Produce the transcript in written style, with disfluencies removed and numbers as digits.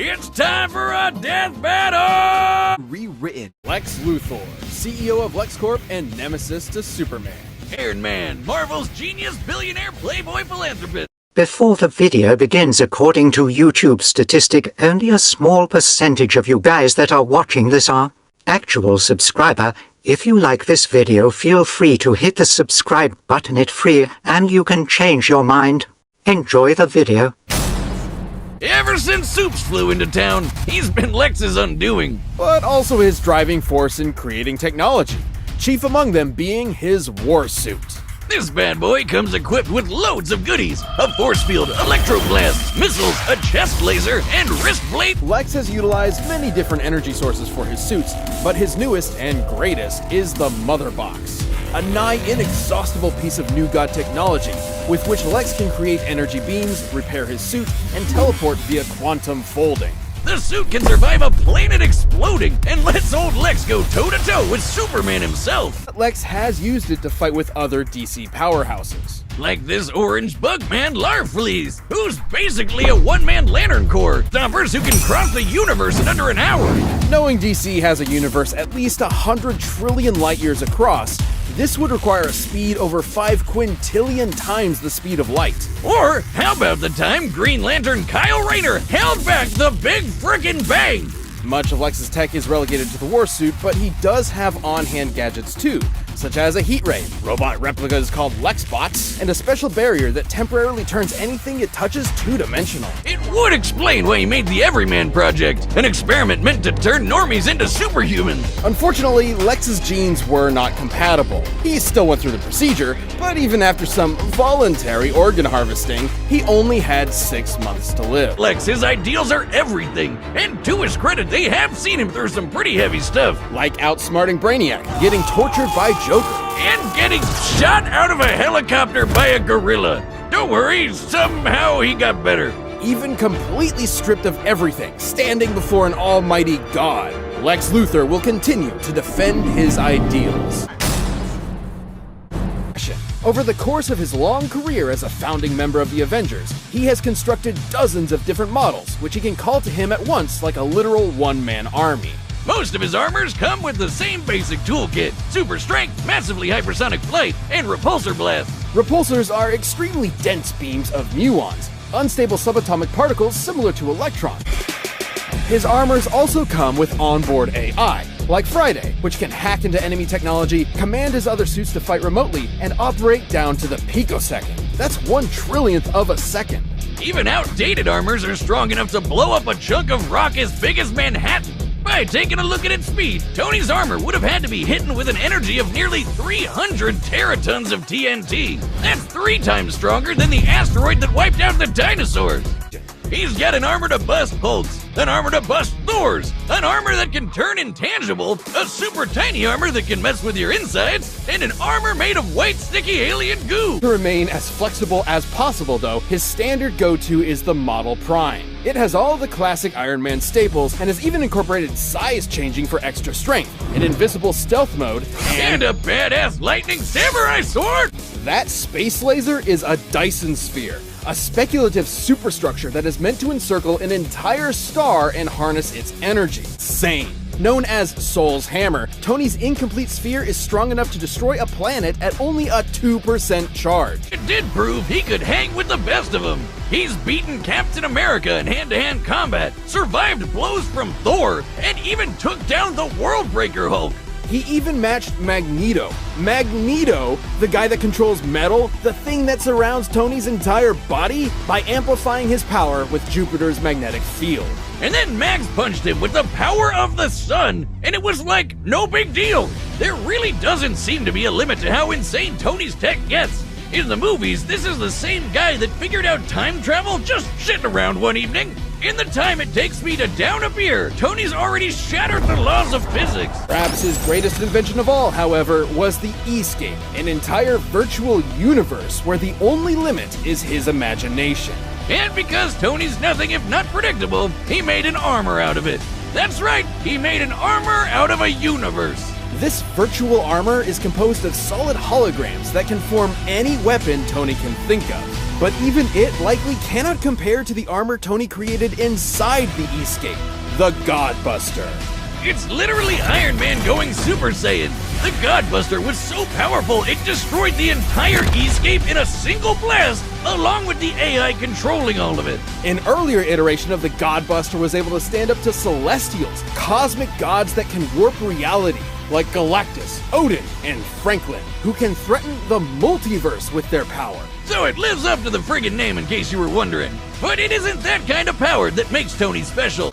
It's time for a death battle! Rewritten. Lex Luthor, CEO of LexCorp and nemesis to Superman. Iron Man, Marvel's genius billionaire playboy philanthropist. Before the video begins, according to YouTube statistic, only a small percentage of you guys that are watching this are actual subscriber. If you like this video, feel free to hit the subscribe button. It's free and you can change your mind. Enjoy the video. Ever since Soups flew into town, he's been Lex's undoing. But also his driving force in creating technology, chief among them being his war suit. This bad boy comes equipped with loads of goodies: a force field, electroblasts, missiles, a chest laser, and wrist blade. Lex has utilized many different energy sources for his suits, but his newest and greatest is the Mother Box, a nigh inexhaustible piece of new god technology with which Lex can create energy beams, repair his suit, and teleport via quantum folding. The suit can survive a planet exploding and lets old Lex go toe-to-toe with Superman himself. Lex has used it to fight with other DC powerhouses, like this orange Bugman Larfleeze, who's basically a one-man Lantern Corps, stompers who can cross the universe in under an hour. Knowing DC has a universe at least 100 trillion light years across, this would require a speed over 5 quintillion times the speed of light. Or how about the time Green Lantern Kyle Rayner held back the Big Frickin' Bang? Much of Lex's tech is relegated to the war suit, but he does have on-hand gadgets too, such as a heat ray, robot replicas called Lexbots, and a special barrier that temporarily turns anything it touches two-dimensional. It would explain why he made the Everyman Project, an experiment meant to turn normies into superhumans. Unfortunately, Lex's genes were not compatible. He still went through the procedure, but even after some voluntary organ harvesting, he only had 6 months to live. Lex, his ideals are everything, and to his credit, they have seen him through some pretty heavy stuff. Like outsmarting Brainiac, getting tortured by Joker, and getting shot out of a helicopter by a gorilla. Don't worry, somehow he got better. Even completely stripped of everything, standing before an almighty god, Lex Luthor will continue to defend his ideals. Over the course of his long career as a founding member of the Avengers, he has constructed dozens of different models, which he can call to him at once like a literal one-man army. Most of his armors come with the same basic toolkit: super strength, massively hypersonic flight, and repulsor blast. Repulsors are extremely dense beams of muons, unstable subatomic particles similar to electrons. His armors also come with onboard AI, like Friday, which can hack into enemy technology, command his other suits to fight remotely, and operate down to the picosecond. That's 1/1,000,000th of a second. Even outdated armors are strong enough to blow up a chunk of rock as big as Manhattan. By taking a look at its speed, Tony's armor would have had to be hidden with an energy of nearly 300 teratons of TNT. That's 3 times stronger than the asteroid that wiped out the dinosaurs. He's got an armor to bust Hulks, an armor to bust Thors, an armor that can turn intangible, a super tiny armor that can mess with your insides, and an armor made of white sticky alien goo. To remain as flexible as possible though, his standard go-to is the Model Prime. It has all the classic Iron Man staples and has even incorporated size changing for extra strength, an invisible stealth mode, and a badass lightning samurai sword! That space laser is a Dyson sphere, a speculative superstructure that is meant to encircle an entire star and harness its energy. Insane. Known as Soul's Hammer, Tony's incomplete sphere is strong enough to destroy a planet at only a 2% charge. It did prove he could hang with the best of them. He's beaten Captain America in hand-to-hand combat, survived blows from Thor, and even took down the Worldbreaker Hulk. He even matched Magneto. Magneto, the guy that controls metal, the thing that surrounds Tony's entire body, by amplifying his power with Jupiter's magnetic field. And then Mags punched him with the power of the sun, and it was like, no big deal. There really doesn't seem to be a limit to how insane Tony's tech gets. In the movies, this is the same guy that figured out time travel just sitting around one evening. In the time it takes me to down a beer, Tony's already shattered the laws of physics. Perhaps his greatest invention of all, however, was the E-scape, an entire virtual universe where the only limit is his imagination. And because Tony's nothing if not predictable, he made an armor out of it. That's right, he made an armor out of a universe. This virtual armor is composed of solid holograms that can form any weapon Tony can think of. but even it likely cannot compare to the armor Tony created inside the E-Scape, the Godbuster. It's literally Iron Man going Super Saiyan. The Godbuster was so powerful it destroyed the entire E-Scape in a single blast, along with the AI controlling all of it. An earlier iteration of the Godbuster was able to stand up to Celestials, cosmic gods that can warp reality, like Galactus, Odin, and Franklin, who can threaten the multiverse with their power. So it lives up to the friggin' name in case you were wondering. But it isn't that kind of power that makes Tony special.